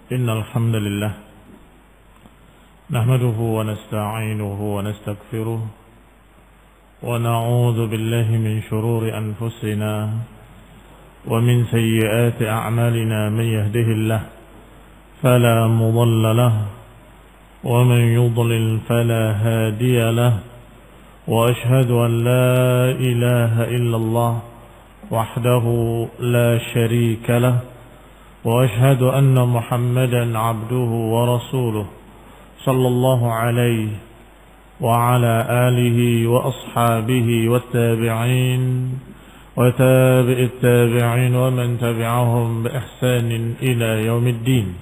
إن الحمد لله نحمده ونستعينه ونستغفره ونعوذ بالله من شرور أنفسنا ومن سيئات أعمالنا. من يهده الله فلا مضل له ومن يضلل فلا هادي له وأشهد أن لا إله إلا الله وحده لا شريك له وأشهد أن محمدا عبده ورسوله صلى الله عليه وعلى آله وأصحابه والتابعين وتابع التابعين ومن تبعهم بإحسان إلى يوم الدين.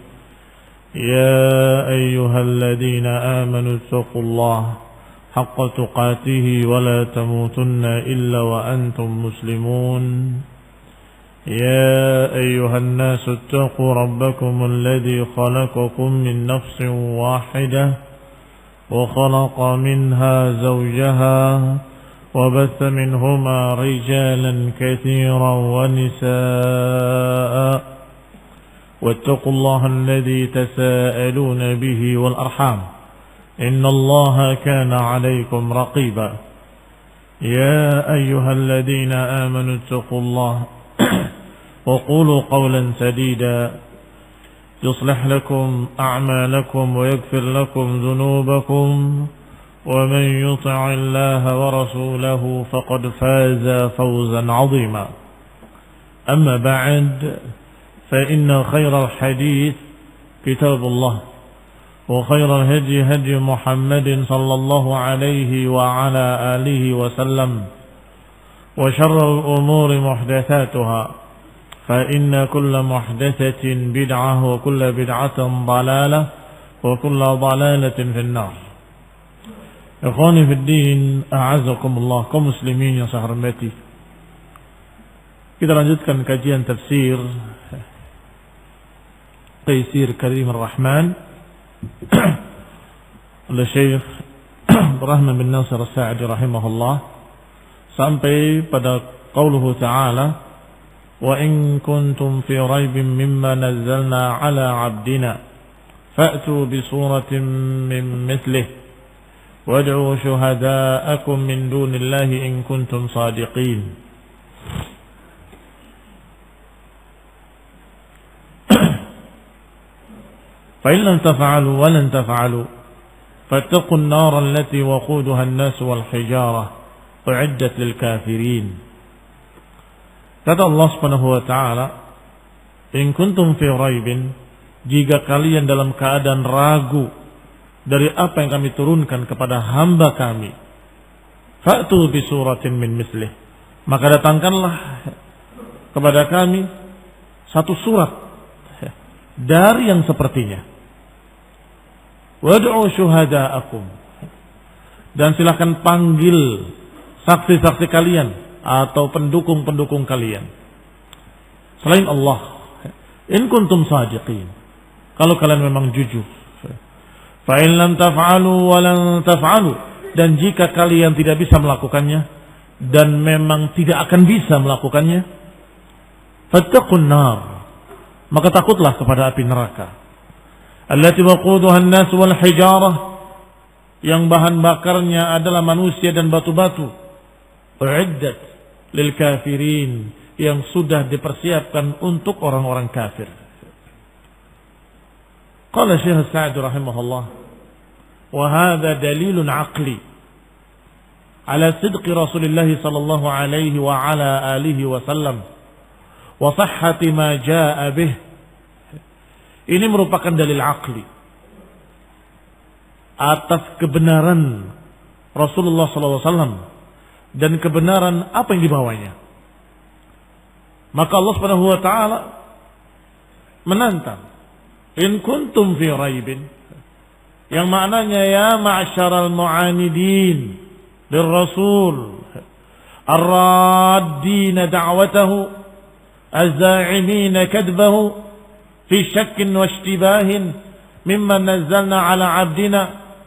يا أيها الذين آمنوا اتقوا الله حق تقاته ولا تموتن إلا وأنتم مسلمون. يا أيها الناس اتقوا ربكم الذي خلقكم من نفس واحدة وخلق منها زوجها وبث منهما رجالا كثيرا ونساء واتقوا الله الذي تساءلون به والأرحام إن الله كان عليكم رقيبا. يا أيها الذين آمنوا اتقوا الله وقولوا قولا سديدا يصلح لكم أعمالكم ويغفر لكم ذنوبكم ومن يطع الله ورسوله فقد فاز فوزا عظيما. أما بعد فإن خير الحديث كتاب الله وخير الهدي هدي محمد صلى الله عليه وعلى آله وسلم وشر الأمور محدثاتها فإن كل محدثة بدعة وكل بدعة ضلالة وكل ضلالة في النار. Ikhwani fi din, a'azakumullah, kaum muslimin yang saya hormati. Kita lanjutkan kajian tafsir Taisir Karim Ar-Rahman oleh Syekh Rahman bin Nasir As-Sa'di rahimahullah sampai pada qauluhu ta'ala wa in kuntum fi raibin mimma nazzalna ala 'abdina fa'tu bi suratin min mithlihi wad'u shuhada'akum min dunillahi in kuntum shadiqin. fa in lam taf'alu wa lan taf'alu fattaqun nar allati waquduha an-nas wal hijarah u'iddat lil kafirin. Kata Allah Subhanahu wa taala, in kuntum fi raibin, jika kalian dalam keadaan ragu dari apa yang kami turunkan kepada hamba kami, fa'tu bi suratin min mislih, maka datangkanlah kepada kami satu surat dari yang sepertinya. Wad'u syuhada'akum, dan silakan panggil saksi-saksi kalian atau pendukung-pendukung kalian selain Allah, in kuntum sadiqin, kalau kalian memang jujur. Fa in lam taf'alu wa lan taf'alu, dan jika kalian tidak bisa melakukannya dan memang tidak akan bisa melakukannya, fattaqun nar, maka takutlah kepada api neraka, allati waquduha an-nas wal hijarah, yang bahan bakarnya adalah manusia dan batu-batu, u'iddat lil kafirin, yang sudah dipersiapkan untuk orang-orang kafir. Qala Syekh Sa'di rahimahullah, wa hadha dalilun aqli ala sidqi Rasulillah sallallahu alaihi wa ala alihi wa sallam wa sihhati ma jaa bih. Ini merupakan dalil aqli atas kebenaran Rasulullah sallallahu alaihi wasallam dan kebenaran apa yang dibawanya. Maka Allah Subhanahu wa taala menantang, in kuntum fi raibin, yang maknanya ya ma'syaral mu'anidin lirrasul ar-raddina da'watahu az-za'imina kadbahu fi syakkin wa ishtibahin mimma nazzalna ala 'abdina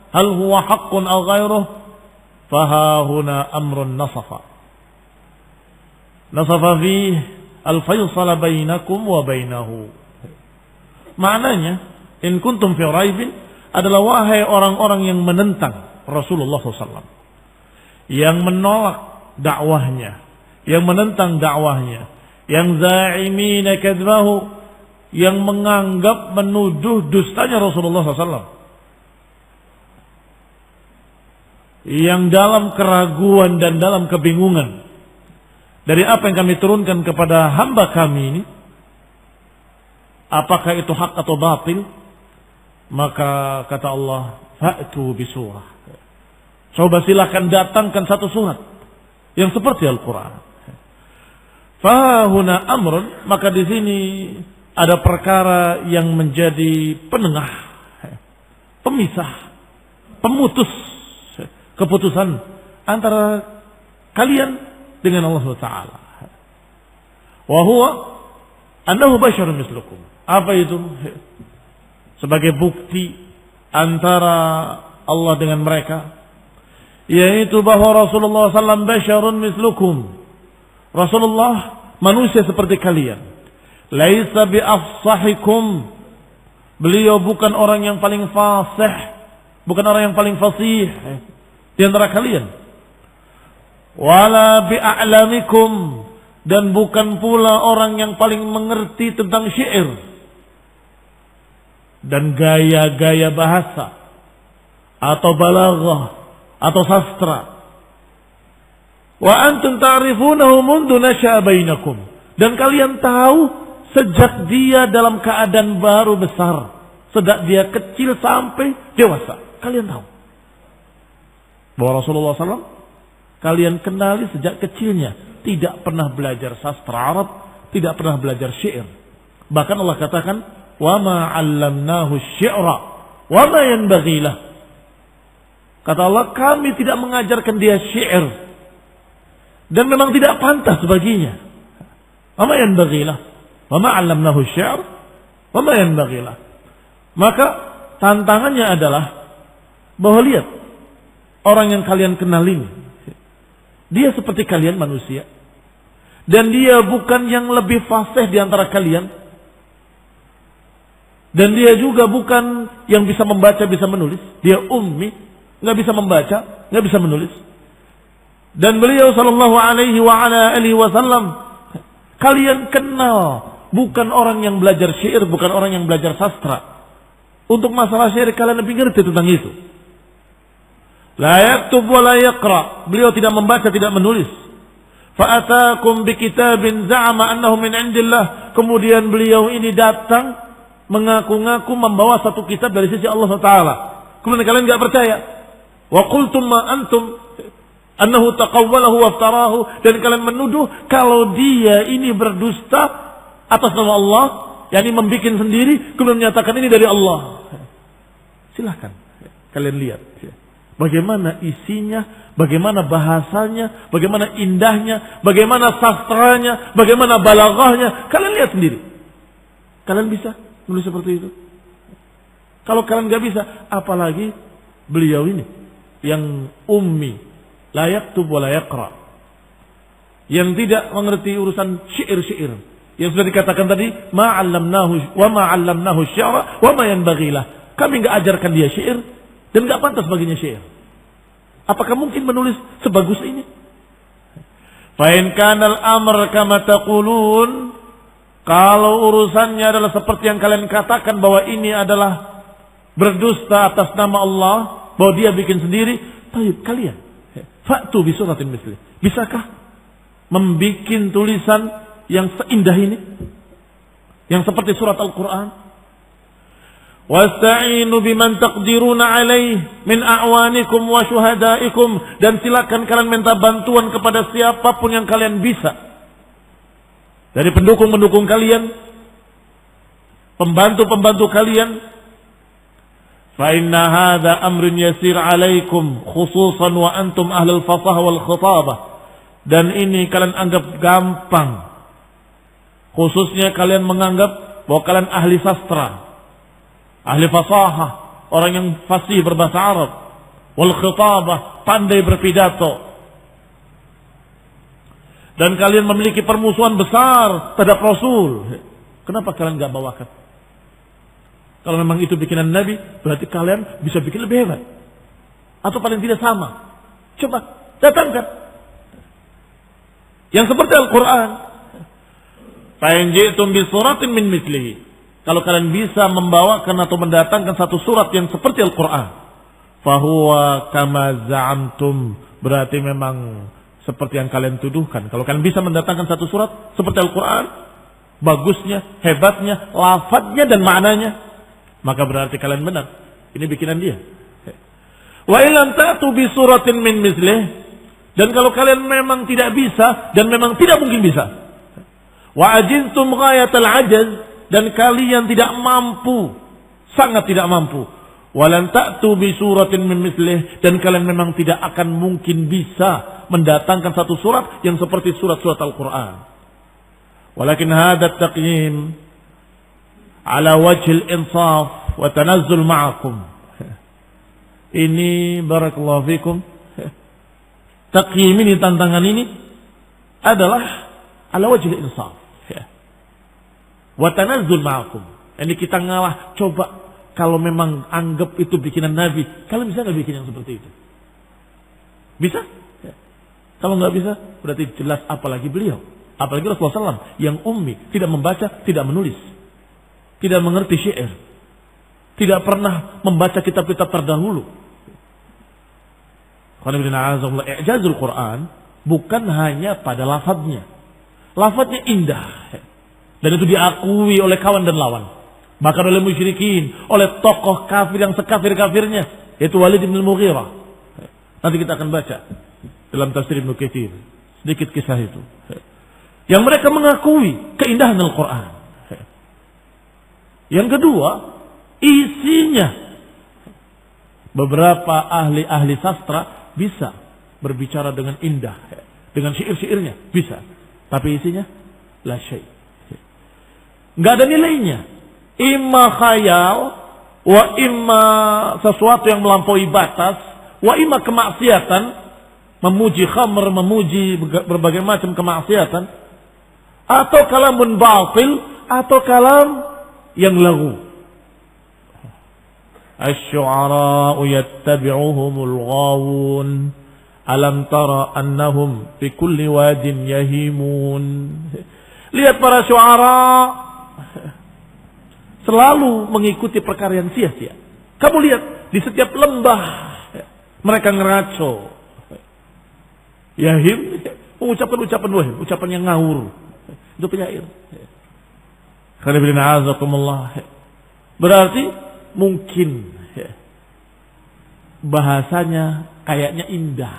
hal huwa haqqun aw ghairuh faha huna amrun nasafa fihi al-faysal bainakum wa bainahu. Maknanya, in kuntum fi raibin adalah wahai orang-orang yang menentang Rasulullah SAW, yang menolak dakwahnya, yang menentang dakwahnya, yang za'imina kadzbahu, yang menganggap menuduh dustanya Rasulullah SAW, yang dalam keraguan dan dalam kebingungan dari apa yang kami turunkan kepada hamba kami ini, apakah itu hak atau batil, maka kata Allah, fa'tu bisurah, coba silakan datangkan satu surat yang seperti Al-Quran. Fahuna amrun, maka di sini ada perkara yang menjadi penengah, pemisah, pemutus keputusan antara kalian dengan Allah Taala. Wa huwa annahu basyarun mislukum. Apa itu? Sebagai bukti antara Allah dengan mereka, yaitu bahwa Rasulullah SAW basyarun mislukum. Rasulullah manusia seperti kalian. Laisa bi afsahikum. Beliau bukan orang yang paling fasih, bukan orang yang paling fasih di antara kalian. Wala bi a'lamikum, dan bukan pula orang yang paling mengerti tentang syair dan gaya-gaya bahasa atau balaghah atau sastra. Wa antum ta'rifunahu mundu nasha'a bainakum, dan kalian tahu sejak dia dalam keadaan baru besar, sejak dia kecil sampai dewasa, kalian tahu bahwa Rasulullah SAW kalian kenali sejak kecilnya, tidak pernah belajar sastra Arab, tidak pernah belajar syair. Bahkan Allah katakan, wa ma 'allamnahu syi'ra wa ma yanbaghi lah. Kata Allah, kami tidak mengajarkan dia syair, dan memang tidak pantas baginya. Wa ma yanbaghi lah, wa ma 'allamnahu syi'r wa ma yanbaghi lah. Maka tantangannya adalah bahwa lihat orang yang kalian kenal ini, dia seperti kalian manusia, dan dia bukan yang lebih fasih di antara kalian, dan dia juga bukan yang bisa membaca, bisa menulis. Dia ummi, nggak bisa membaca, nggak bisa menulis. Dan beliau sallallahu alaihi wasallam kalian kenal, bukan orang yang belajar syair, bukan orang yang belajar sastra. Untuk masalah syair kalian lebih ngerti tentang itu. La yaktub wa la yaqra, beliau tidak membaca, tidak menulis. Fa'atakum bi kitabin za'ama annahu min indillah, kemudian beliau ini datang mengaku-ngaku membawa satu kitab dari sisi Allah Taala. Kemudian kalian enggak percaya. Wa qultum ma antum annahu taqawwalahu wa iftarahu, dan kalian menuduh kalau dia ini berdusta atas nama Allah, yakni membikin sendiri kemudian menyatakan ini dari Allah. Silahkan kalian lihat bagaimana isinya, bagaimana bahasanya, bagaimana indahnya, bagaimana sastranya, bagaimana balaghahnya. Kalian lihat sendiri. Kalian bisa menulis seperti itu? Kalau kalian nggak bisa, apalagi beliau ini yang ummi, la yaktub wa la yaqra, yang tidak mengerti urusan syair-syair. Yang sudah dikatakan tadi, ma 'allamnahu wa ma 'allamnahu syi'ra wa ma yanbaghi lah. Kami nggak ajarkan dia syair, dan nggak pantas baginya syair. Apakah mungkin menulis sebagus ini? Fa in kana al-amr kama taqulun, kalau urusannya adalah seperti yang kalian katakan bahwa ini adalah berdusta atas nama Allah, bahwa dia bikin sendiri, baik kalian fa'tu bi suratin misli. Bisakah membikin tulisan yang seindah ini, yang seperti surat Al-Qur'an? Wasta'inu biman taqdiruna alaih min a'wanikum wa syuhadaikum, dan silakan kalian minta bantuan kepada siapapun yang kalian bisa dari pendukung-pendukung kalian, pembantu-pembantu kalian. Fa inna hadza amrun yasir alaikum khususan wa antum ahlul fasah wal khitabah, dan ini kalian anggap gampang, khususnya kalian menganggap bahwa kalian ahli sastra, ahli fasahah, orang yang fasih berbahasa Arab, wal khitabah, pandai berpidato, dan kalian memiliki permusuhan besar terhadap Rasul. Kenapa kalian enggak bawakan? Kalau memang itu bikinan Nabi, berarti kalian bisa bikin lebih hebat. Atau paling tidak sama. Coba datangkan. Yang seperti Al-Quran. Fa in ji'tum bi suratin min mithlihi. Kalau kalian bisa membawakan atau mendatangkan satu surat yang seperti Al-Quran, fahuwa kama za'amtum, berarti memang seperti yang kalian tuduhkan. Kalau kalian bisa mendatangkan satu surat seperti Al-Quran, bagusnya, hebatnya, lafadznya dan maknanya, maka berarti kalian benar. Ini bikinan dia. Wa illam ta'tu bi suratin min mislih, dan kalau kalian memang tidak bisa dan memang tidak mungkin bisa, wa ajiztum ghayatal ajaz, dan kalian tidak mampu, sangat tidak mampu, walan ta'tu bi suratin min mislih, dan kalian memang tidak akan mungkin bisa mendatangkan satu surat yang seperti surat-surat Al-Quran. Walakin hadha at-taqyim ala wajhil insaf wa tanazzul ma'akum. Ini barakallahu fikum, taqyim ini, tantangan ini adalah ala wajhil insaf wa tanazzul ma'akum. Ini kita ngalah, coba kalau memang anggap itu bikinan Nabi, kalian bisa nggak bikin yang seperti itu? Bisa? Ya. Kalau nggak bisa, berarti jelas apalagi beliau, apalagi Rasulullah SAW yang ummi, tidak membaca, tidak menulis, tidak mengerti syair, tidak pernah membaca kitab-kitab terdahulu. I'jazul Quran bukan hanya pada lafadznya. Lafadznya indah, dan itu diakui oleh kawan dan lawan, bahkan oleh musyrikin, oleh tokoh kafir yang sekafir-kafirnya, yaitu Walid bin Mughirah. Nanti kita akan baca dalam tafsir Ibnu Katsir sedikit kisah itu, yang mereka mengakui keindahan Al-Quran. Yang kedua, isinya, beberapa ahli sastra bisa berbicara dengan indah, dengan syair-syairnya bisa, tapi isinya la syai', nggak ada nilainya. Imma khayal, wa imma sesuatu yang melampaui batas, wa imma kemaksiatan, memuji khamr, memuji berbagai macam kemaksiatan, atau kalamun batil, atau kalam yang lagu. Asy-syu'ara'u yattabi'uhumul ghawun, alam tara annahum fi kulli wadin yahimun. Lihat para syu'ara selalu mengikuti perkara yang sia-sia. Kamu lihat di setiap lembah mereka ngeraco. Yahim, mengucapkan ucapan wahim, ucapan yang ngawur. Itu penyair. Berarti mungkin bahasanya kayaknya indah.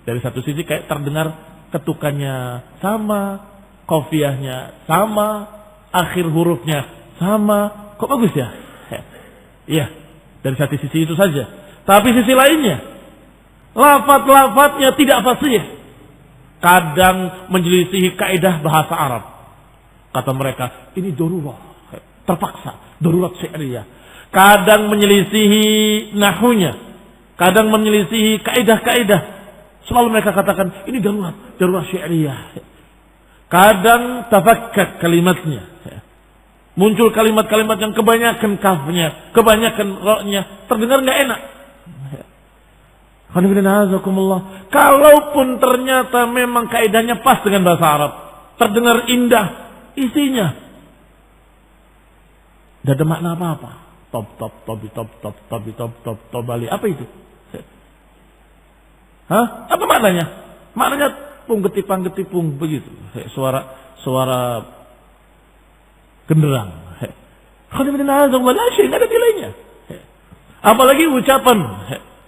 Dari satu sisi kayak terdengar ketukannya sama, qafiyahnya sama, akhir hurufnya sama, kok bagus ya? Iya, dari satu sisi itu saja. Tapi sisi lainnya, lafaz-lafaznya tidak fasih. Kadang menyelisihi kaidah bahasa Arab. Kata mereka, ini darurat, terpaksa, darurat syi'riyah. Kadang menyelisihi nahunya, kadang menyelisihi kaidah-kaidah. Selalu mereka katakan, ini darurat syi'riyah. Kadang tafakkat kalimatnya. Muncul kalimat-kalimat yang kebanyakan kafnya, kebanyakan roknya, terdengar nggak enak. Kalaupun ternyata memang kaidahnya pas dengan bahasa Arab, terdengar indah, isinya tidak ada makna apa-apa. Top bali. Apa itu? Hah? Apa maknanya? Maknanya getipang begitu. Suara genderang. Nggak ada nilainya. Apalagi ucapan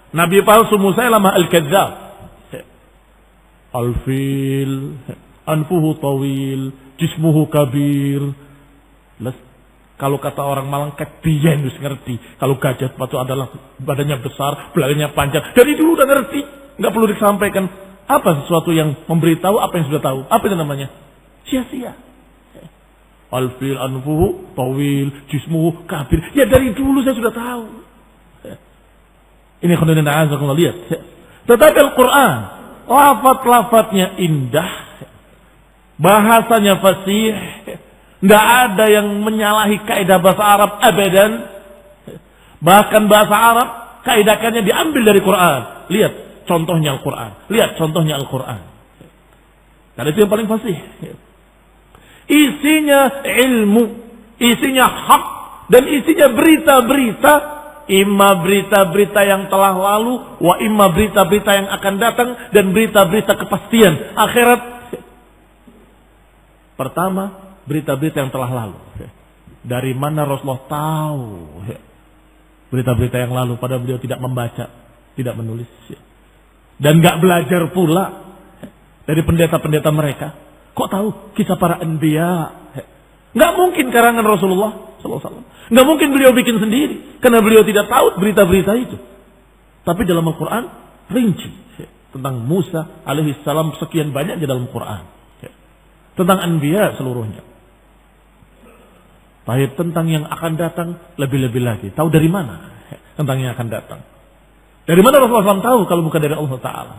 Nabi palsu Musailamah al-Kadzdzab. Al-fil, anfuhu tawil, jismuhu kabir. Kalau kata orang Malang, kebiyen harus ngerti. Kalau gajah itu adalah badannya besar, belakangnya panjang. Dari dulu udah ngerti. Nggak perlu disampaikan. Apa sesuatu yang memberitahu apa yang sudah tahu? Apa itu namanya? Sia-sia. Al-fil anfuhu tawil, jismuhu kabir. Ya dari dulu saya sudah tahu. Ini khondan a'azakumullah, lihat. Tetapi Al-Quran, lafaz-lafaznya indah, bahasanya fasih, Nggak ada yang menyalahi kaidah bahasa Arab abadan. Bahkan bahasa Arab kaidahnya diambil dari Quran. Lihat contohnya Al-Quran. Lihat contohnya Al-Quran. Karena itu yang paling fasih. Isinya ilmu, isinya hak, dan isinya berita-berita. Imma berita-berita yang telah lalu, wa imma berita-berita yang akan datang, dan berita-berita kepastian akhirat. Pertama, berita-berita yang telah lalu. Dari mana Rasulullah tahu berita-berita yang lalu, padahal beliau tidak membaca, tidak menulis, dan gak belajar pula dari pendeta-pendeta mereka. Kok tahu kisah para anbiya? Gak mungkin karangan Rasulullah SAW. Gak mungkin beliau bikin sendiri, karena beliau tidak tahu berita-berita itu. Tapi dalam Al-Quran rinci tentang Musa alaihissalam, sekian banyak di dalam Quran, tentang anbiya seluruhnya. Baik, tentang yang akan datang lebih-lebih lagi. Tahu dari mana tentang yang akan datang? Dari mana Rasulullah SAW tahu kalau bukan dari Allah Ta'ala?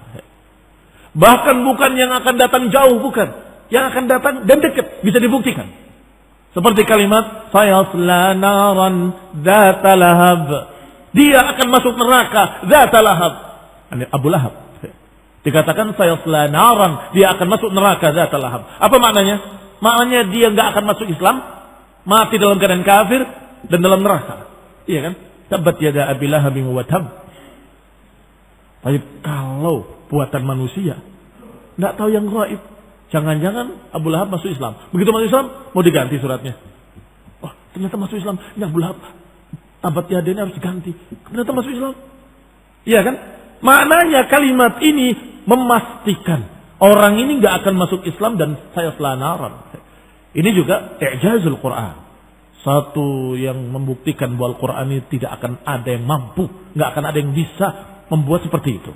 Bahkan bukan yang akan datang jauh, bukan. Yang akan datang dan dekat, bisa dibuktikan. Seperti kalimat sayasla naran dzata lahab. Dia akan masuk neraka dzata lahab. Abu Lahab. Dikatakan sayasla naran, dia akan masuk neraka dzata lahab. Apa maknanya? Maknanya dia enggak akan masuk Islam, mati dalam keadaan kafir dan dalam neraka. Iya kan? Tabbat yada Abi Lahab wa tab. Tapi kalau buatan manusia, enggak tahu yang gaib. Jangan-jangan Abu Lahab masuk Islam. Begitu masuk Islam, mau diganti suratnya. Oh, ternyata masuk Islam. Ini Abu Lahab. Tabat yada ini harus diganti. Ternyata masuk Islam. Iya kan? Maknanya kalimat ini memastikan orang ini nggak akan masuk Islam dan saya selanaran. Ini juga i'jazul Quran. Satu yang membuktikan bahwa Al-Quran ini tidak akan ada yang mampu, nggak akan ada yang bisa membuat seperti itu.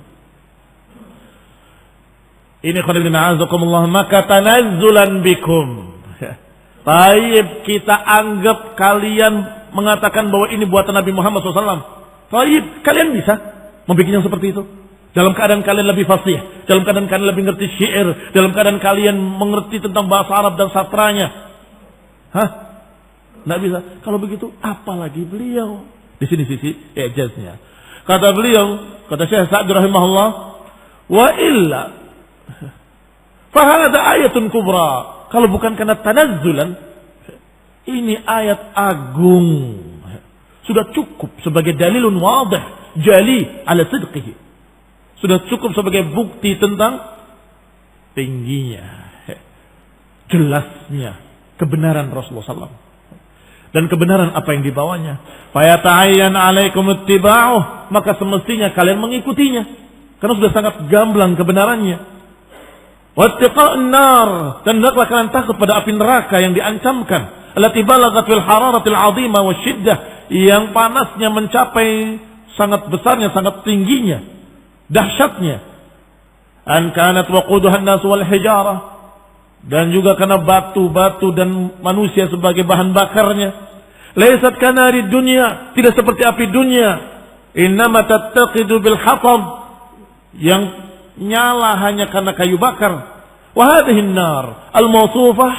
Ini khairullahi azakumullah, maka tanazzulan bikum. Taib, kita anggap kalian mengatakan bahwa ini buatan Nabi Muhammad SAW. Taib, kalian bisa membuat yang seperti itu. Dalam keadaan kalian lebih fasih, dalam keadaan kalian lebih ngerti syair, dalam keadaan kalian mengerti tentang bahasa Arab dan sastranya. Hah? Nggak bisa. Kalau begitu, apalagi beliau. Di sini sisi ijaznya. Kata beliau, kata Syekh Sa'di rahimahullah, wa illa fahada ayatun kubra. Kalau bukan karena tanazzulan, ini ayat agung. Sudah cukup sebagai dalilun wadih, jali ala sidqihi. Sudah cukup sebagai bukti tentang tingginya, jelasnya kebenaran Rasulullah SAW dan kebenaran apa yang dibawanya. Fayata'ayyan 'alaikum ittiba'uh, maka semestinya kalian mengikutinya karena sudah sangat gamblang kebenarannya. Wattiqa'un nar, dan hendaklah kalian takut pada api neraka yang diancamkan, allati balaghat fil hararatil 'azimah wasyiddah, yang panasnya mencapai sangat besarnya, sangat tingginya, dahsyatnya. An kanat waquduhan nas wal hijarah, dan juga karena batu-batu dan manusia sebagai bahan bakarnya. Laisat kanari dunya, tidak seperti api dunia. Innama tattaqidu bil hatab, yang nyala hanya karena kayu bakar. Wa hadhihi an-nar al-mawsufah,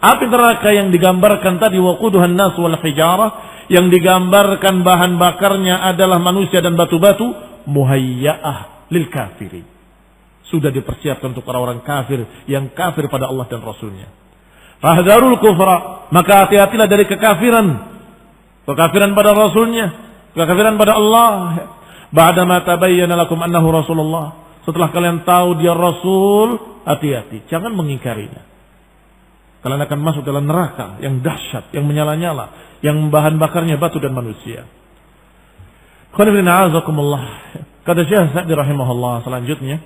api neraka yang digambarkan tadi, waquduhan nas wal hijarah, yang digambarkan bahan bakarnya adalah manusia dan batu-batu, muhayya'ah lil kafirin, sudah dipersiapkan untuk orang-orang kafir yang kafir pada Allah dan Rasulnya. Fahdharul kufra, maka hati-hatilah dari kekafiran, kekafiran pada Rasulnya, kekafiran pada Allah. Ba'dama tabayyana lakum annahu Rasulullah, setelah kalian tahu dia Rasul, hati-hati, jangan mengingkarinya. Kalian akan masuk dalam neraka yang dahsyat, yang menyala-nyala, yang bahan bakarnya batu dan manusia. Kata Syekh Sa'di rahimahullah selanjutnya,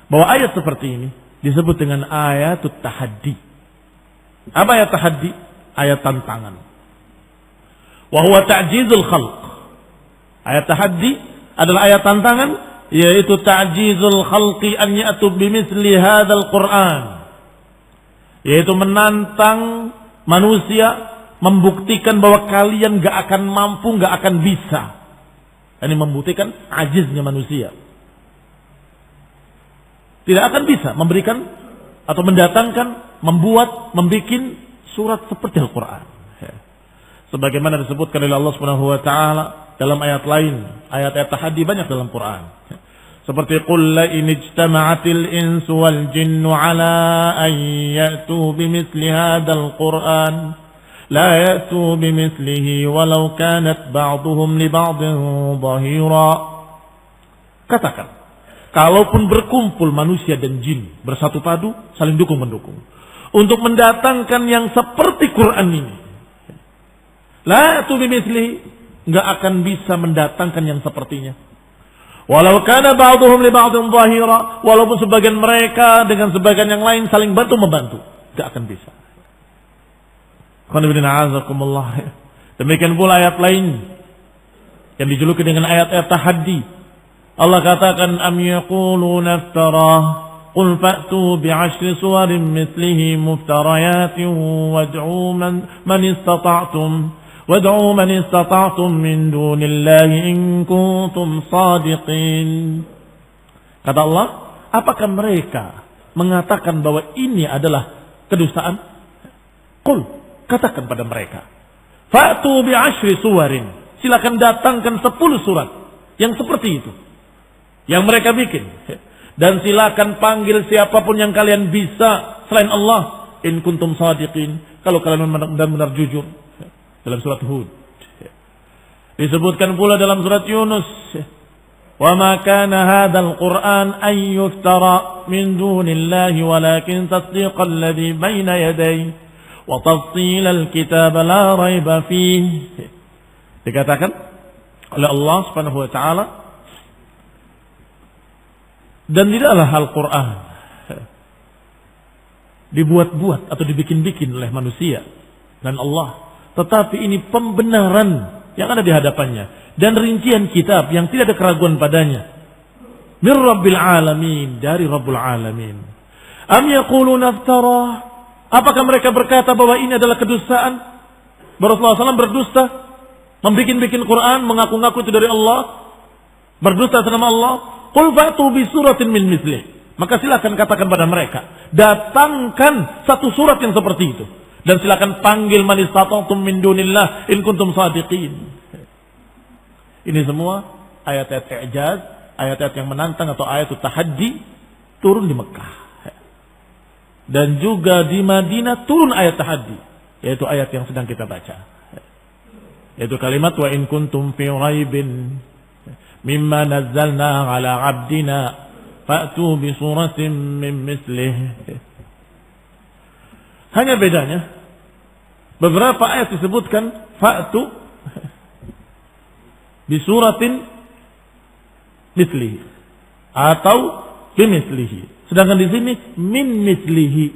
bahwa ayat seperti ini disebut dengan ayatut tahaddi. Apa ayat tahaddi? Ayat tantangan. Wa huwa ta'jizul khalq. Ayat tahaddi adalah ayat tantangan, yaitu ta'jizul khalqi an ya'tu bimithli hadzal Qur'an, yaitu menantang manusia, membuktikan bahwa kalian gak akan mampu, gak akan bisa. Ini membuktikan ajiznya manusia. Tidak akan bisa memberikan atau mendatangkan, membuat, membikin surat seperti Al-Quran. Sebagaimana disebutkan oleh Allah Subhanahu wa taala dalam ayat lain, ayat-ayat tahaddi banyak dalam Quran. Seperti qul la in ijtama'atil insu wal jinnu ala an ya'tu bimithli hadzal Qur'an la ya'tu bimithlihi walau kanat ba'dhuhum li ba'dhin dhahira. Katakan, kalaupun berkumpul manusia dan jin bersatu padu saling dukung-mendukung untuk mendatangkan yang seperti Quran ini, la ya'tu bimithlihi, enggak akan bisa mendatangkan yang sepertinya. Walau kana ba'dhum li ba'dhin dhahira, walaupun sebagian mereka dengan sebagian yang lain saling bantu membantu, tidak akan bisa. Demikian pula ayat lain yang dijuluki dengan ayat-ayat tahaddi. Allah katakan am yaquluna iftarah qul fa'tu bi'ashri suwarin mithlihi muftariyatin wad'u man istata'tum وَادْعُوا مَنِ اسْتَطَعْتُم مِّن دُونِ اللَّهِ إِن كُنتُمْ صَادِقِينَ. Kata Allah, apakah mereka mengatakan bahwa ini adalah kedustaan? Qul, katakan pada mereka, fa'tu bi'ashri suwarin, silakan datangkan 10 surat yang seperti itu yang mereka bikin, dan silakan panggil siapapun yang kalian bisa selain Allah, in kuntum shadiqin, kalau kalian benar-benar jujur. Dalam surat Hud disebutkan pula dalam surat Yunus, wa ma kana hadzal Qur'an an yuftara min dunillahi walakin tasdiqal ladzi baina yadayhi wa tafsilal kitab la raiba fihi. Dikatakan oleh Allah Subhanahu wa taala, dan tidaklah Al-Qur'an dibuat-buat atau dibikin-bikin oleh manusia dan Allah, tetapi ini pembenaran yang ada di hadapannya dan rincian kitab yang tidak ada keraguan padanya. Mir Rabbil Alamin, dari Rabbul Alamin. Am yaquluna iftarah, apakah mereka berkata bahwa ini adalah kedustaan? Rasulullah SAW berdusta, membikin-bikin Quran, mengaku-ngaku itu dari Allah, berdusta atas nama Allah. Qul fa'tu bi suratin min mithlih, maka silakan katakan pada mereka, datangkan satu surat yang seperti itu. Dan silakan panggil man istata'tum min dunillah in kuntum shadiqin. Ini semua ayat-ayat i'jaz, ayat-ayat yang menantang atau ayat tahaddi turun di Mekah. Dan juga di Madinah turun ayat tahaddi, yaitu ayat yang sedang kita baca. Yaitu kalimat wa in kuntum fi raibin mimma nazzalna ala 'abdina fa'tu bi suratin min mithlih. Hanya bedanya, beberapa ayat disebutkan fa'tu bi suratin mithlihi atau bimithlihi. Sedangkan di sini min mithlihi,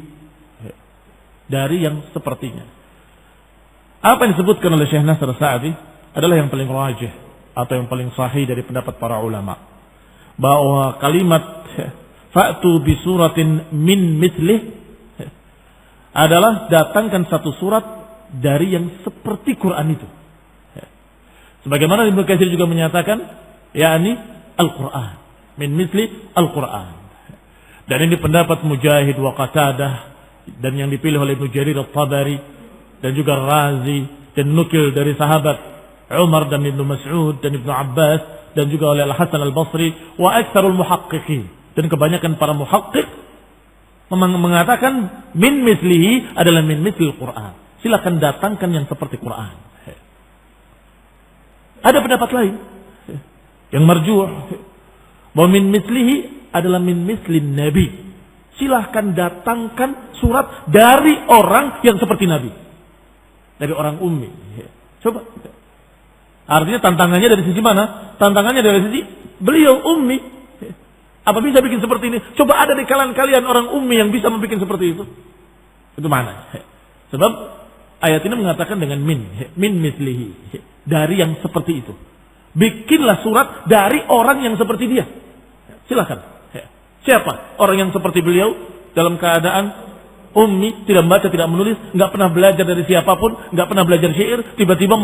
dari yang sepertinya. Apa yang disebutkan oleh Syekh Nasr Sa'di adalah yang paling rajih atau yang paling sahih dari pendapat para ulama, bahwa kalimat fa'tu bi suratin min mithlih adalah datangkan satu surat dari yang seperti Quran itu. Sebagaimana Ibnu Katsir juga menyatakan, yakni Al-Quran, min misli Al-Quran. Dan ini pendapat Mujahid wa Qatadah, dan yang dipilih oleh Ibnu Jarir At-Tabari dan juga Razi, dan nukil dari sahabat Umar dan Ibnu Mas'ud dan Ibnu Abbas, dan juga oleh Al-Hasan Al-Basri wa aktsarul muhaqqiqin, dan kebanyakan para muhaqqiq mengatakan min mislihi adalah min mislil Quran. Silakan datangkan yang seperti Quran. Ada pendapat lain yang marjuh, bahwa min mislihi adalah min mislin Nabi. Silahkan datangkan surat dari orang yang seperti Nabi, dari orang ummi. Coba, artinya tantangannya dari sisi mana? Tantangannya dari sisi beliau ummi. Apa bisa bikin seperti ini? Coba ada di kalangan kalian orang ummi yang bisa membuat seperti itu. Itu mana? Sebab ayat ini mengatakan dengan min mislihi, dari yang seperti itu. Bikinlah surat dari orang yang seperti dia. Silakan. Siapa orang yang seperti beliau dalam keadaan ummi, tidak membaca, tidak menulis, nggak pernah belajar dari siapapun, nggak pernah belajar syair, tiba-tiba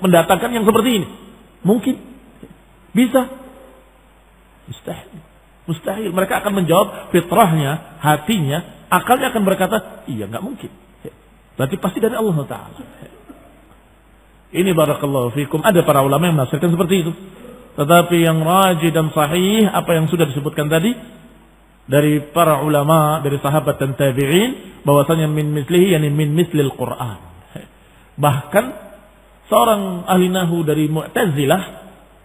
mendatangkan yang seperti ini? Mungkin? Bisa? Mustahil. Mereka akan menjawab fitrahnya, hatinya, akalnya akan berkata, iya, nggak mungkin. Berarti pasti dari Allah Ta'ala. Ini barakallahu fikum. Ada para ulama yang menafsirkan seperti itu. Tetapi yang rajih dan sahih, apa yang sudah disebutkan tadi, dari para ulama, dari sahabat dan tabi'in, bahwasanya min mislihi, yani min mislil Qur'an. Bahkan seorang ahli nahu dari Mu'tazilah,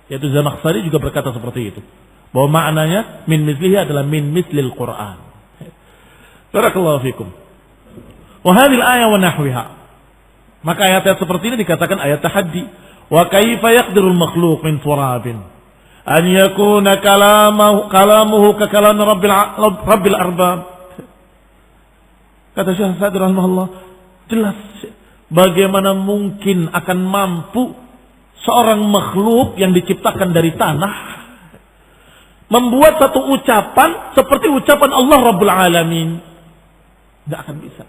yaitu Zamakhsyari, juga berkata seperti itu. Bahwa maknanya min mislihi adalah min mislil Qur'an. Barakallahu fikum. Wa hadhil ayah wa nahwiha. Maka ayat-ayat seperti ini dikatakan ayat tahaddi. Wa kaifa yaqdirul makhluq min turabin an yakuna kalamuhu ka kalam rabbil arbab. Kata Syekh Sa'di rahimahullah, jelas bagaimana mungkin akan mampu seorang makhluk yang diciptakan dari tanah membuat satu ucapan seperti ucapan Allah Rabbul Alamin. Tidak akan bisa.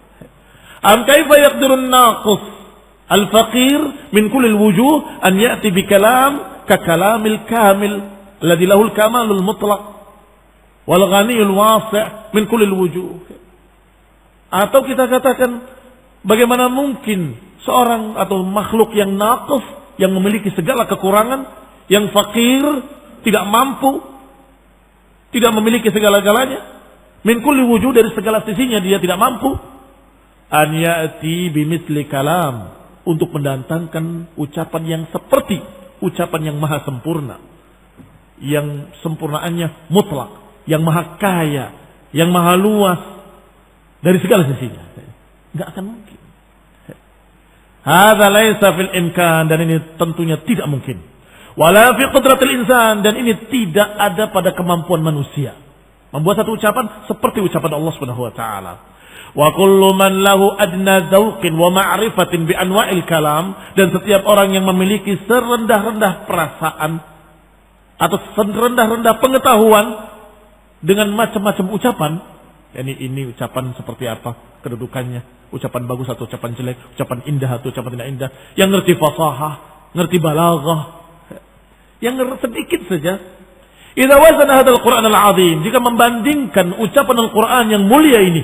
Am kaifa yaqdirun naqis al-faqir min kulli al-wujuh an ya'ti bi kalam ka kalamil kamil alladhi lahu al-kamalul mutlaq wal ghaniyul wasi' min kulli al-wujuh. Atau kita katakan bagaimana mungkin seorang atau makhluk yang naqis, yang memiliki segala kekurangan, yang fakir, tidak mampu, tidak memiliki segala-galanya, min kulli wujuh, dari segala sisinya dia tidak mampu, an ya'ti bimithli kalam, untuk mendatangkan ucapan yang seperti ucapan yang maha sempurna, yang sempurnaannya mutlak, yang maha kaya, yang maha luas dari segala sisinya. Enggak akan mungkin. Hadza laisa fil imkan, dan ini tentunya tidak mungkin. Wala fi qudratil insan, dan ini tidak ada pada kemampuan manusia membuat satu ucapan seperti ucapan Allah Subhanahu wa taala. Wa kullu man lahu adna dzauqin wa ma'rifatin bi anwa'il kalam, dan setiap orang yang memiliki serendah-rendah perasaan atau serendah-rendah pengetahuan dengan macam-macam ucapan, yakni ini ucapan seperti apa kedudukannya, ucapan bagus atau ucapan jelek, ucapan indah atau ucapan tidak indah, yang ngerti fasahah, ngerti balaghah, yang sedikit saja. Idza wazana hadzal Qur'an al-'azim, jika membandingkan ucapan Al-Qur'an yang mulia ini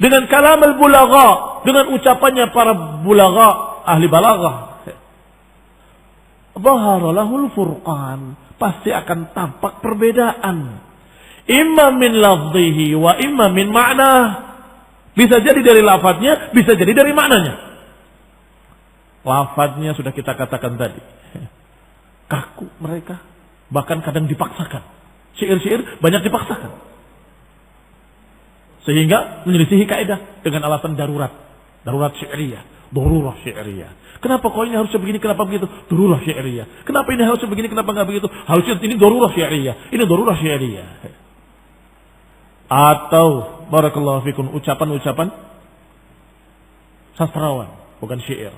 dengan kalam al-bulagha, dengan ucapannya para bulagha, ahli balaghah, dhahara lahul furqan, pasti akan tampak perbedaan. Imma min lafzihi wa imma min ma'na. Bisa jadi dari lafadznya, bisa jadi dari maknanya. Lafadznya sudah kita katakan tadi, kaku mereka, bahkan kadang dipaksakan. Syair-syair banyak dipaksakan, sehingga menyelisihi kaidah dengan alasan darurat syairiyah, darurah syairiyah. Kenapa kok ini harusnya begini, kenapa begitu? Darurah syairiyah. Kenapa ini harusnya begini, kenapa enggak begitu? Harusnya ini darurah syairiyah, ini darurah syairiyah. Atau barakallahu fikum ucapan-ucapan sastrawan, bukan syair,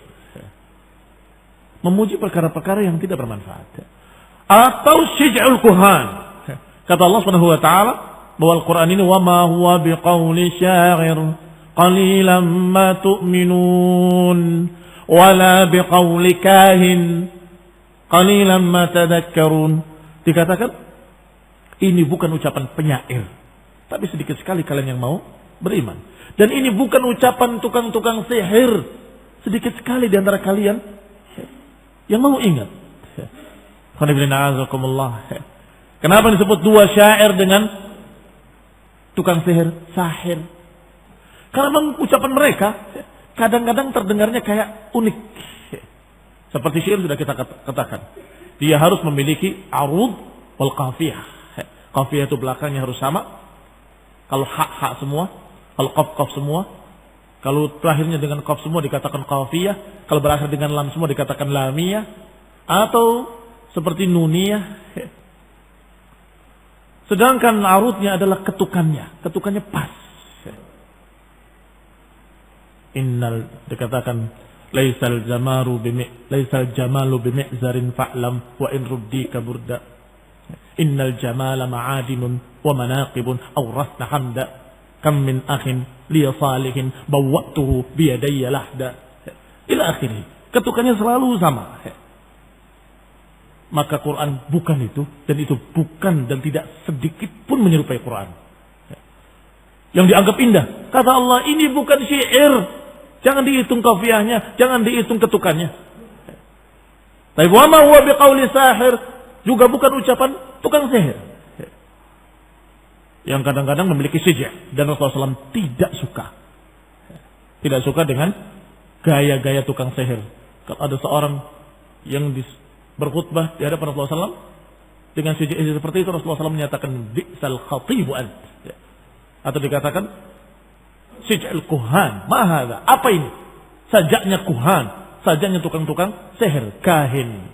memuji perkara-perkara yang tidak bermanfaat. Atau syij'ul kuhan. Kata Allah Subhanahu wa taala bahwa Al-Qur'an ini wa ma huwa biqauli syair qalilan ma tu'minun wala biqauli kahin qalilan ma tadhakkarun. Dikatakan ini bukan ucapan penyair, tapi sedikit sekali kalian yang mau beriman. Dan ini bukan ucapan tukang-tukang sihir, sedikit sekali di antara kalian yang mau ingat. Kenapa disebut dua syair dengan tukang sihir, sahir? Karena memang ucapan mereka kadang-kadang terdengarnya kayak unik. Seperti syair sudah kita katakan, dia harus memiliki arud wal qafiyah. Qafiyah itu belakangnya harus sama. Kalau hak semua, kalau qaf semua, kalau terakhirnya dengan qaf semua dikatakan qafiyah, kalau berakhir dengan lam semua dikatakan lamiyah, atau seperti nuniyah. Sedangkan arudnya adalah ketukannya pas. Innal, dikatakan laisal jamalu bimi'zarin fa'lam wa in ruddika burda. Innal jamala ma'adinun wa manaqibun awrasna hamda kam min akhin liya salihin bawwatuhu biyadayya lahda ila akhirih. Ketukannya selalu sama. Maka Quran bukan itu, dan itu bukan dan tidak sedikit pun menyerupai Quran yang dianggap indah. Kata Allah, ini bukan syair, Jangan dihitung kafiahnya, jangan dihitung ketukannya. Tapi wa ma huwa biqauli sahir juga bukan ucapan tukang sihir. Yang kadang-kadang memiliki sijah dan Rasulullah SAW tidak suka. Tidak suka dengan gaya-gaya tukang sihir. Kalau ada seorang yang berkhutbah di hadapan Rasulullah SAW dengan sijah seperti itu, Rasulullah SAW menyatakan bi'sal khatibu ant. Atau dikatakan sij'al kuhan. Ma hadza? Apa ini? Sajaknya kuhan, sajaknya tukang-tukang sihir, kahin.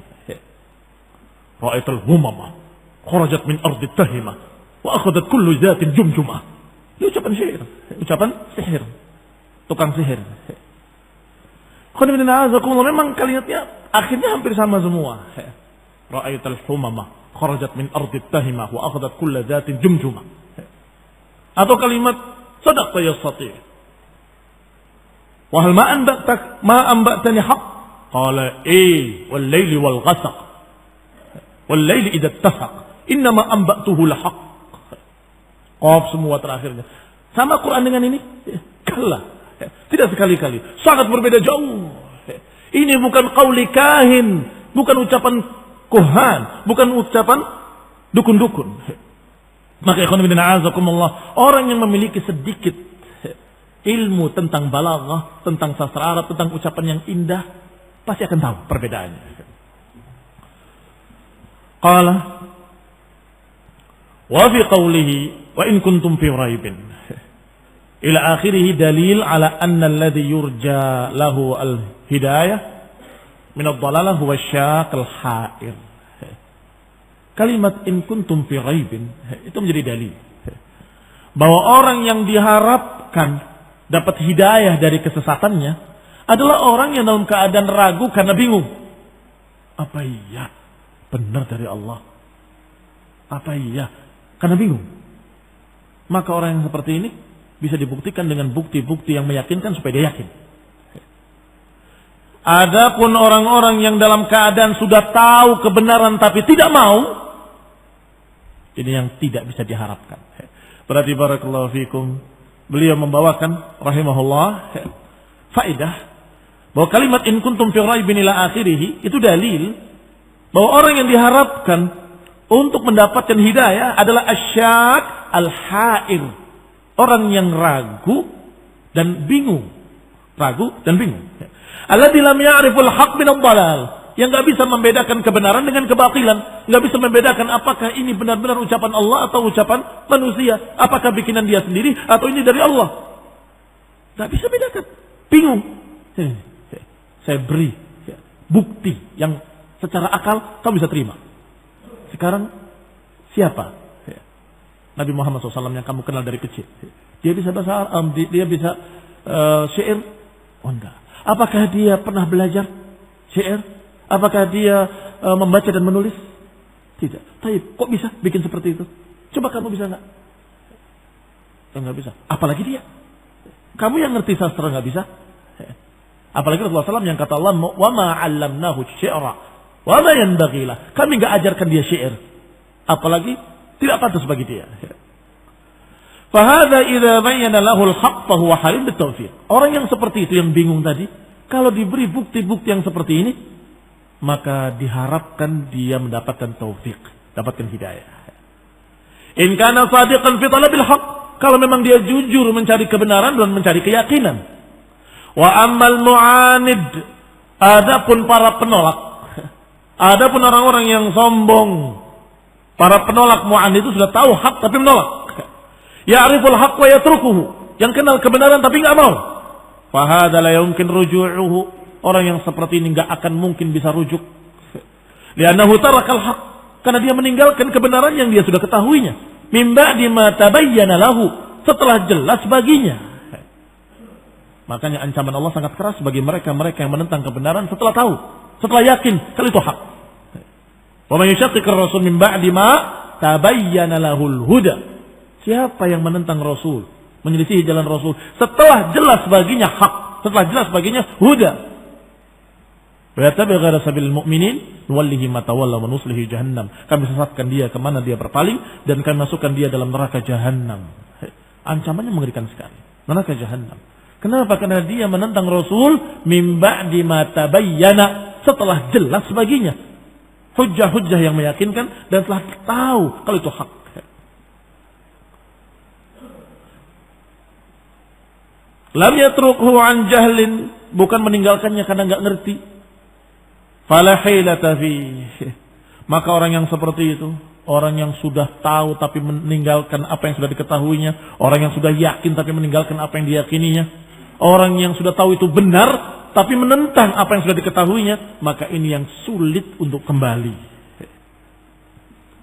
Ra'aitul humamah kharajat min ardi tahimah wa akhadhat kullu zatin jumjumah. Ini ucapan sihir, ucapan sihir, tukang sihir. Memang kalimatnya akhirnya hampir sama semua. Ra'aitul humamah kharajat min ardi tahimah wa akhadhat kullu zatin jumjumah. Atau kalimat sadaqta ya sati'. Wa hal ma anba'tani haqq? Qala wal laili wal ghasaq. Wal laili idza ittafaq. Innama anba'tuhu la haqq. Qaf semua terakhirnya. Sama Quran dengan ini? Kalla. Tidak sekali-kali. Sangat berbeda jauh. Ini bukan qauli kahin, bukan ucapan kuhan, bukan ucapan dukun-dukun. Maka ikhwan fillah azakumullah, orang yang memiliki sedikit ilmu tentang balaghah, tentang sastra Arab, tentang ucapan yang indah, pasti akan tahu perbedaannya. Qala wa fi qawlihi wa in kuntum fi raibin ila akhirih dalil ala anna alladhi yurja lahu al-hidayah min ad-dhalalah huwa asy-syaq al-ha'ir. Kalimat in kuntum fi raibin itu menjadi dalil bahwa orang yang diharapkan dapat hidayah dari kesesatannya adalah orang yang dalam keadaan ragu karena bingung. Apa iya benar dari Allah? Apa iya? Karena bingung. Maka orang yang seperti ini bisa dibuktikan dengan bukti-bukti yang meyakinkan supaya dia yakin. Adapun orang-orang yang dalam keadaan sudah tahu kebenaran tapi tidak mau, ini yang tidak bisa diharapkan. Berarti barakallahu fikum, beliau membawakan rahimahullah faedah bahwa kalimat in kuntum fi raibin ila akhirih itu dalil bahwa orang yang diharapkan untuk mendapatkan hidayah adalah asyak al-ha'ir, orang yang ragu dan bingung. Ragu dan bingung. Alladzi lam ya'riful haqq min ad-dhalal, yang enggak bisa membedakan kebenaran dengan kebatilan, enggak bisa membedakan apakah ini benar-benar ucapan Allah atau ucapan manusia, apakah bikinan dia sendiri atau ini dari Allah. Enggak bisa bedakan. Bingung. Saya beri bukti yang secara akal kamu bisa terima. Sekarang siapa? Nabi Muhammad SAW yang kamu kenal dari kecil. Dia bisa bahasa Arab, dia bisa syair. Oh enggak. Apakah dia pernah belajar syair? Apakah dia membaca dan menulis? Tidak. Tapi kok bisa bikin seperti itu? Coba kamu bisa enggak? Enggak bisa. Apalagi dia. Kamu yang ngerti sastra enggak bisa? Apalagi Rasulullah SAW yang kata Allah, wa ma 'allamnahu syi'ra wa ma yanbaghi lah. Kami enggak ajarkan dia syair. Apalagi tidak pantas bagi dia. Fa hadza idza bayyana lahu al-haqq fa huwa halim bit-tawfiq. Orang yang seperti itu yang bingung tadi, kalau diberi bukti-bukti yang seperti ini, maka diharapkan dia mendapatkan taufik, dapatkan hidayah. In kana sadiqan fi talabil haqq, kalau memang dia jujur mencari kebenaran dan mencari keyakinan. Wa ammal mu'anid, adapun para penolak, adapun orang-orang yang sombong, para penolak mu'anid itu sudah tahu hak tapi menolak. Ya'riful haqq wa yatrukuhu, yang kenal kebenaran tapi enggak mau. Fa hadza la yumkin ruju'uhu, orang yang seperti ini enggak akan mungkin bisa rujuk. Li'annahu tarakal haqq, karena dia meninggalkan kebenaran yang dia sudah ketahuinya. Min ba'di ma tabayyana lahu, setelah jelas baginya. Makanya ancaman Allah sangat keras bagi mereka-mereka yang menentang kebenaran setelah tahu, setelah yakin kalau itu hak. Wa man yushaqiqir rasul min ba'di ma tabayyana lahul huda. Siapa yang menentang Rasul, menyelisihi jalan Rasul setelah jelas baginya hak, setelah jelas baginya huda. Wa yattabi' ghaira sabilil mu'minin nuwallihi ma tawalla wa nuslihi jahannam. Kami sesatkan dia kemana dia berpaling dan kami masukkan dia dalam neraka jahannam. Ancamannya mengerikan sekali. Neraka jahannam. Kenapa? Karena dia menentang Rasul min ba'di ma tabayyana, setelah jelas baginya hujjah-hujjah yang meyakinkan dan telah tahu kalau itu hak. Lam yatrukhu an jahlin, bukan meninggalkannya karena enggak ngerti. Fala hilata fi. Maka orang yang seperti itu, orang yang sudah tahu tapi meninggalkan apa yang sudah diketahuinya, orang yang sudah yakin tapi meninggalkan apa yang diyakininya, orang yang sudah tahu itu benar tapi menentang apa yang sudah diketahuinya, maka ini yang sulit untuk kembali.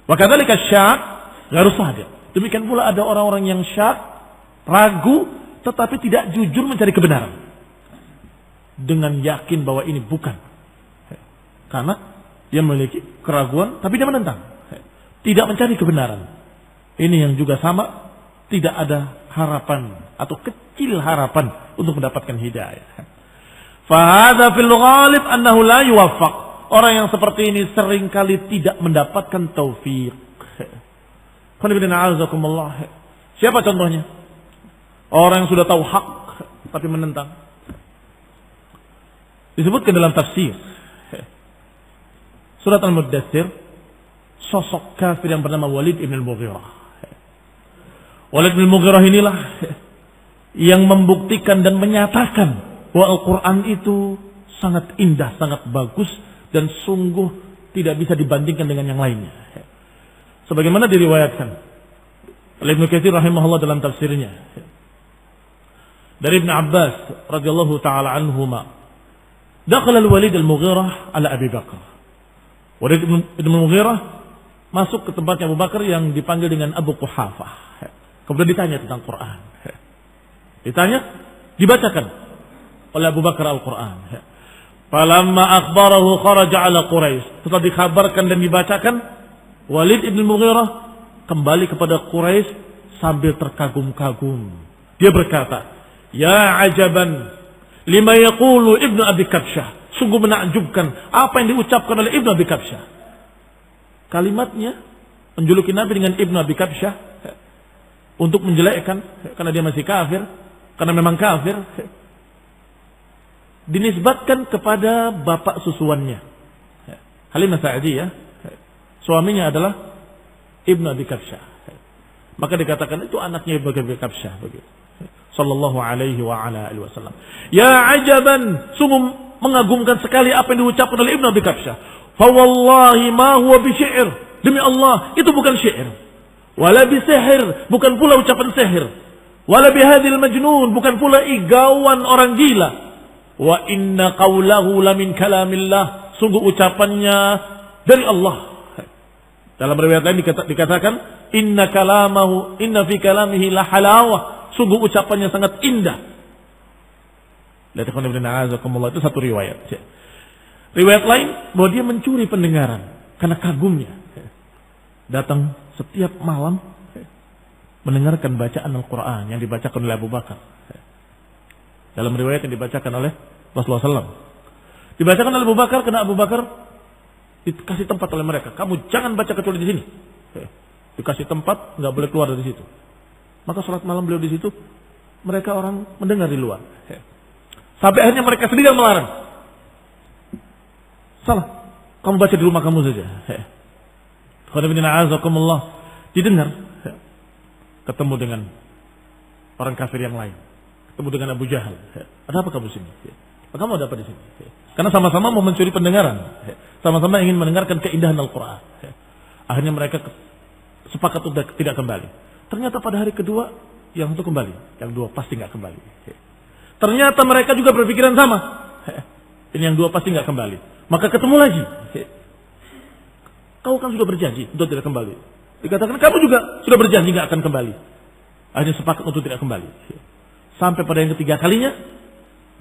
Wa kadzalika syak gharu shadiq. Demikian pula ada orang-orang yang syak, ragu tetapi tidak jujur mencari kebenaran dengan yakin bahwa ini bukan, karena dia memiliki keraguan tapi dia menentang, tidak mencari kebenaran. Ini yang juga sama, tidak ada harapan atau kecil harapan untuk mendapatkan hidayah. Fahadha fil ghalib annahu la yuwaffaq. Orang yang seperti ini seringkali tidak mendapatkan taufik. Siapa contohnya? Orang yang sudah tahu hak tapi menentang. Disebutkan dalam tafsir surat Al-Muddatsir, sosok kafir yang bernama Walid ibn al-Mughirah. Walid ibn al-Mughirah inilah yang membuktikan dan menyatakan bahwa Al-Quran itu sangat indah, sangat bagus, dan sungguh tidak bisa dibandingkan dengan yang lainnya. Sebagaimana diriwayatkan oleh Ibnu Katsir rahimahullah dalam tafsirnya dari Ibn Abbas radhiyallahu taala anhuma, dakhala al-Walid al-Mughirah ala Abi Bakar. Walid ibn al-Mughirah masuk ke tempatnya Abu Bakar yang dipanggil dengan Abu Quhafah. Kemudian ditanya tentang Quran. Ditanya, dibacakan oleh Abu Bakar Al-Quran. Falamma akhbarahu kharaja ala Quraisy. Setelah dikabarkan dan dibacakan, Walid ibn al-Mughirah kembali kepada Quraisy sambil terkagum-kagum. Dia berkata, "Ya ajaban lima yaqulu Ibnu Abi Kabsyah." Sungguh menakjubkan apa yang diucapkan oleh Ibnu Abi Kabsyah. Kalimatnya menjuluki Nabi dengan Ibnu Abi Kabsyah untuk menjelekkan karena dia masih kafir, karena memang kafir. Dinisbatkan kepada bapak susuannya, Halimah Sa'diyah, suaminya adalah Ibnu Abi Kabsyah. Maka dikatakan itu anaknya Ibnu Abi Kabsyah begitu. Sallallahu alaihi wa ala alihi wasallam. Ya ajaban, sungguh mengagumkan sekali apa yang diucapkan oleh Ibnu Abi Kabsyah. Fa wallahi ma huwa bi syair. Demi Allah, itu bukan syair. Wala bi sihir, bukan pula ucapan sihir. Wala bi hadhil majnun, bukan pula igauan orang gila. Wa inna qawlahu la min kalamillah, sungguh ucapannya dari Allah. Dalam riwayat lain dikatakan inna fi kalamihi la halawah, sungguh ucapannya sangat indah. Lihat itu satu riwayat. Riwayat lain bahwa dia mencuri pendengaran karena kagumnya. Datang setiap malam mendengarkan bacaan Al-Quran yang dibacakan oleh Abu Bakar. Dalam riwayat yang dibacakan oleh Rasulullah SAW. Dibacakan oleh Abu Bakar karena Abu Bakar dikasih tempat oleh mereka. Kamu jangan baca kecuali di sini. Dikasih tempat, nggak boleh keluar dari situ. Maka sholat malam beliau di situ, mereka orang mendengar di luar. Sampai akhirnya mereka sendiri yang melarang. Salah, kamu baca di rumah kamu saja. Didengar, ketemu dengan orang kafir yang lain, ketemu dengan Abu Jahal. Ada apa kamu sini? Kamu ada apa di sini? Karena sama-sama mau mencuri pendengaran, sama-sama ingin mendengarkan keindahan Al-Quran. Akhirnya mereka sepakat untuk tidak kembali. Ternyata pada hari kedua yang satu kembali, yang dua pasti nggak kembali. Ternyata mereka juga berpikiran sama. Ini yang dua pasti nggak kembali. Maka ketemu lagi. Kau kan sudah berjanji untuk tidak kembali. Dikatakan kamu juga sudah berjanji nggak akan kembali. Akhirnya sepakat untuk tidak kembali. Sampai pada yang ketiga kalinya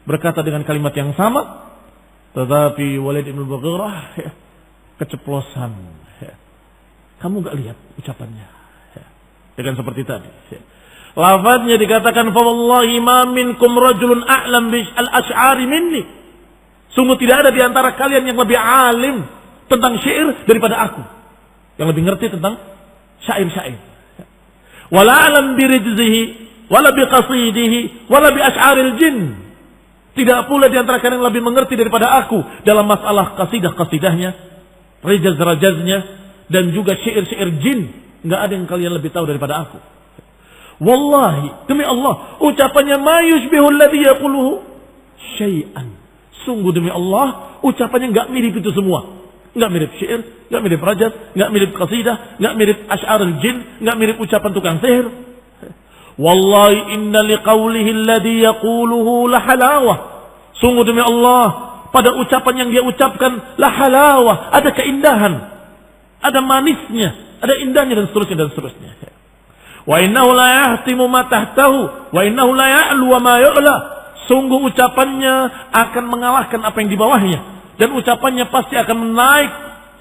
berkata dengan kalimat yang sama, tetapi Walid ibn al-Mughirah keceplosan. Kamu nggak lihat ucapannya? Dengan seperti tadi. Lafadznya dikatakan, fa wallahi ma minkum rajulun a'lam bil al-asy'ari minni. Sungguh tidak ada di antara kalian yang lebih alim tentang syair daripada aku. Yang lebih ngerti tentang syair-syair. Wala alam birijzihi, wala biqasidihi, wala bi asy'aril jin. Tidak pula di antara kalian lebih mengerti daripada aku dalam masalah qasidah-qasidahnya, rajaz-rajaznya, dan juga syair-syair jin. Enggak ada yang kalian lebih tahu daripada aku. Wallahi, demi Allah, ucapannya ma yushbihu alladhi yaquluhu syai'an. Sungguh demi Allah, ucapannya enggak mirip itu semua. Enggak mirip syair, enggak mirip rajaz, enggak mirip qasidah, enggak mirip asy'arul jin, enggak mirip ucapan tukang sihir. Wallahi inna liqaulihi alladhi yaquluhu la halawah. Sungguh demi Allah, pada ucapan yang dia ucapkan la halawah, ada keindahan, ada manisnya, ada indahnya dan seterusnya. Wa innahu la yahtimu ma tahtahu wa innahu la ya'lu wa ma yu'la. Sungguh ucapannya akan mengalahkan apa yang di bawahnya, dan ucapannya pasti akan menaik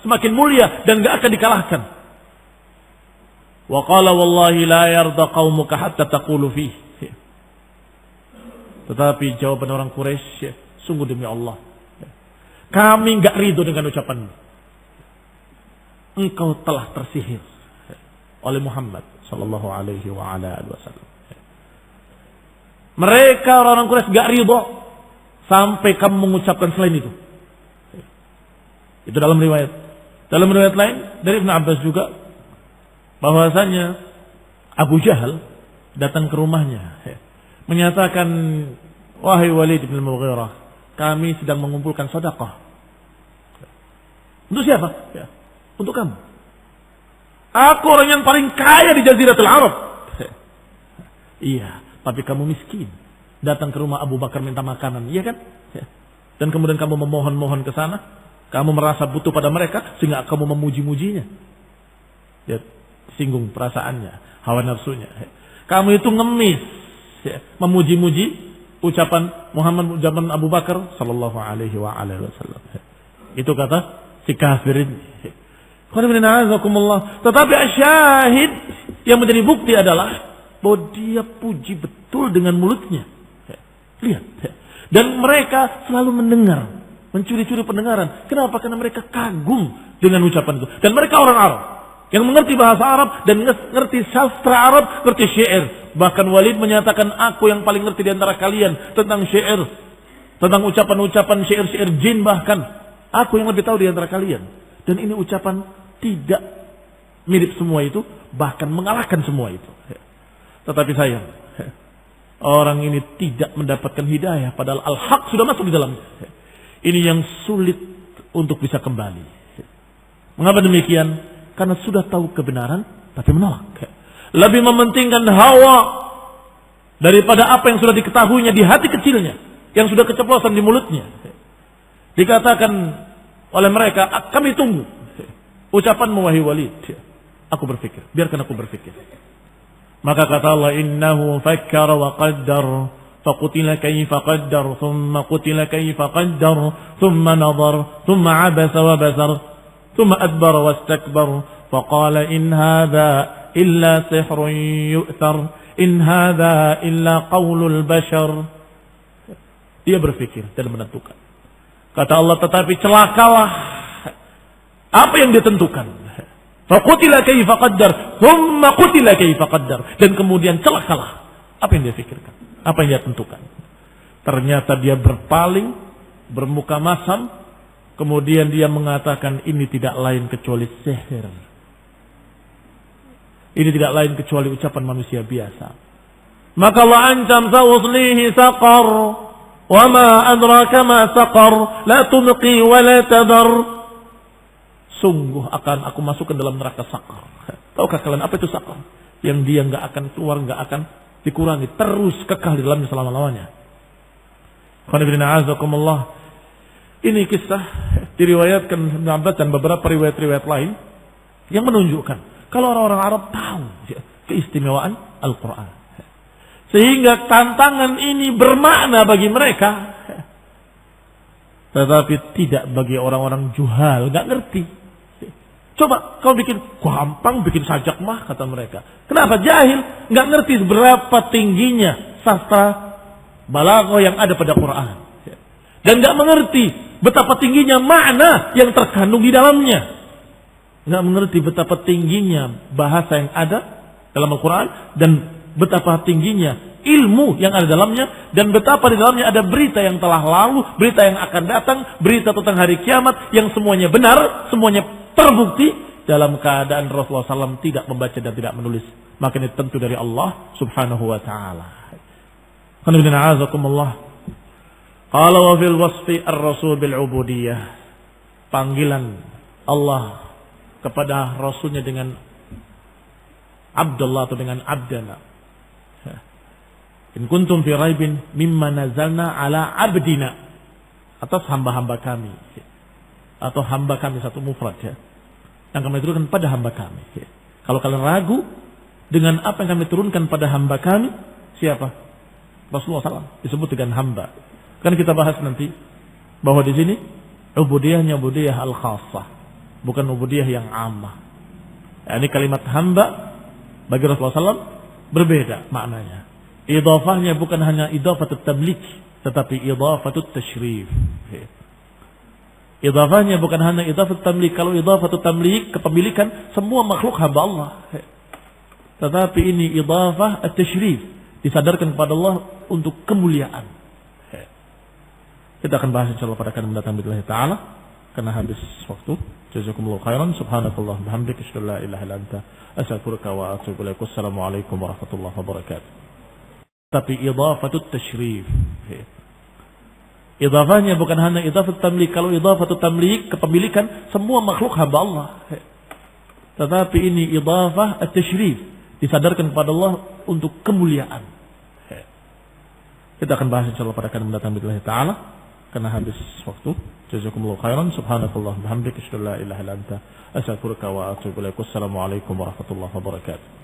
semakin mulia dan enggak akan dikalahkan. Wa qala wallahi la yarda qaumuka hatta taqulu fihi. Tetapi jawaban orang Quraisy, sungguh demi Allah, kami enggak ridho dengan ucapanmu. Engkau telah tersihir oleh Muhammad sallallahu alaihi wa ala alihi wasallam. Mereka orang Quraisy enggak ridho sampai kamu mengucapkan selain itu. Itu dalam riwayat. Dalam riwayat lain dari Ibnu Abbas juga, bahwasanya Abu Jahal datang ke rumahnya menyatakan, wahai Walid bin Mughirah, kami sedang mengumpulkan sedekah. Untuk siapa? Ya, untuk kamu. Aku orang yang paling kaya di Jaziratul Arab. Iya, tapi kamu miskin. Datang ke rumah Abu Bakar minta makanan, iya kan? Dan kemudian kamu memohon-mohon ke sana. Kamu merasa butuh pada mereka sehingga kamu memuji-mujinya. Ya, singgung perasaannya, hawa nafsunya. Kamu itu ngemis, ya, memuji-muji ucapan Muhammad zaman Abu Bakar sallallahu alaihi wa alihi wasallam. Itu kata si kafir ini. Tetapi asyahid yang menjadi bukti adalah bahwa dia puji betul dengan mulutnya. Lihat. Dan mereka selalu mendengar, mencuri-curi pendengaran. Kenapa? Karena mereka kagum dengan ucapan itu. Dan mereka orang Arab yang mengerti bahasa Arab dan mengerti sastra Arab, mengerti syair. Bahkan Walid menyatakan, aku yang paling ngerti di antara kalian tentang syair, tentang ucapan-ucapan syair-syair jin bahkan. Aku yang lebih tahu di antara kalian. Dan ini ucapan tidak mirip semua itu, bahkan mengalahkan semua itu. Tetapi sayang, orang ini tidak mendapatkan hidayah, padahal al-haq sudah masuk di dalamnya. Ini yang sulit untuk bisa kembali. Mengapa demikian? Karena sudah tahu kebenaran, tapi menolak. Lebih mementingkan hawa daripada apa yang sudah diketahuinya di hati kecilnya, yang sudah keceplosan di mulutnya. Dikatakan oleh mereka, kami tunggu ucapanmu wahai Walid. Aku berpikir, biarkan aku berpikir. Maka kata Allah, innahu fakkara wa qaddar, faqutila kayfa qaddar, thumma qutila kayfa qaddar, thumma nadhar, thumma abasa wa basar, thumma adbara wastakbar, faqala in hadha illa sihrun yu'thar, in hadha illa qawlul bashar. Dia berpikir dan menentukan. Kata Allah, tetapi celakalah apa yang ditentukan. Faqutila kayfa qaddar, thumma qutila kayfa qaddar, dan kemudian celakalah apa yang dia pikirkan, apa yang dia tentukan. Ternyata dia berpaling, bermuka masam, kemudian dia mengatakan ini tidak lain kecuali sihir. Ini tidak lain kecuali ucapan manusia biasa. Maka Allah ancam, sa'uslihi saqar, wa ma adraka ma saqar, la tunqi wa la tadar. Sungguh akan aku masukkan dalam neraka sakar. Tahukah kalian apa itu sakar? Yang dia enggak akan keluar, enggak akan dikurangi, terus kekal di dalamnya selama-lamanya. Ini kisah diriwayatkan Ibnu Abbas dan beberapa riwayat-riwayat lain yang menunjukkan kalau orang-orang Arab tahu keistimewaan Al-Quran, sehingga tantangan ini bermakna bagi mereka, tetapi tidak bagi orang-orang juhal, enggak ngerti. Coba kau bikin gampang, bikin sajak mah, kata mereka. Kenapa? Jahil, nggak ngerti berapa tingginya sastra balaghah yang ada pada Quran, dan nggak mengerti betapa tingginya makna yang terkandung di dalamnya. Nggak mengerti betapa tingginya bahasa yang ada dalam Al-Quran dan betapa tingginya ilmu yang ada dalamnya, dan betapa di dalamnya ada berita yang telah lalu, berita yang akan datang, berita tentang hari kiamat yang semuanya benar, semuanya terbukti dalam keadaan Rasulullah SAW tidak membaca dan tidak menulis. Maka ini tentu dari Allah Subhanahu wa taala. Qala wa fil wasfi ar-rasul bil ubudiyah. Panggilan Allah kepada Rasulnya dengan Abdullah atau dengan Abdana. In kuntum fi raibin mimma nazalna ala abdina, atas hamba-hamba kami, atau hamba kami satu mufrad ya, yang kami turunkan pada hamba kami. Kalau kalian ragu dengan apa yang kami turunkan pada hamba kami, siapa? Rasulullah SAW disebut dengan hamba. Kan kita bahas nanti bahwa di sini ubudiyahnya ubudiyah al-khassah, bukan ubudiyah yang ammah. Ini kalimat hamba bagi Rasulullah SAW berbeda maknanya. Idhafahnya bukan hanya idhafatut tamlik, tetapi idhafatut tashrif. Idhafahnya bukan hanya idhafatut tamlik. Kalau idhafatut tamlik, kepemilikan, semua makhluk hamba Allah. Tetapi ini idhafah at-tashrif, disadarkan kepada Allah untuk kemuliaan. Kita akan bahas insyaallah pada akan mendatang billahi taala karena habis waktu. Jazakumullahu khairan. Subhanakallah bihamdika asyhadu an la ilaha illa anta astaghfiruka wa atubu ilaik. Wassalamualaikum warahmatullahi wabarakatuh. Tapi idhafatut tashrif. Idhafahnya bukan hanya idhafatut tamlik. Kalau idhafatut tamlik, kepemilikan, semua makhluk hamba Allah. Tetapi ini idhafah at-tashrif, disadarkan kepada Allah untuk kemuliaan. Kita akan bahas insyaallah pada akan mendatang billahi taala karena habis waktu. Jazakumullahu khairan. Subhanakallah bihamdika asyhadu an la ilaha illa anta astaghfiruka wa atubu ilaik. Wassalamualaikum warahmatullahi wabarakatuh.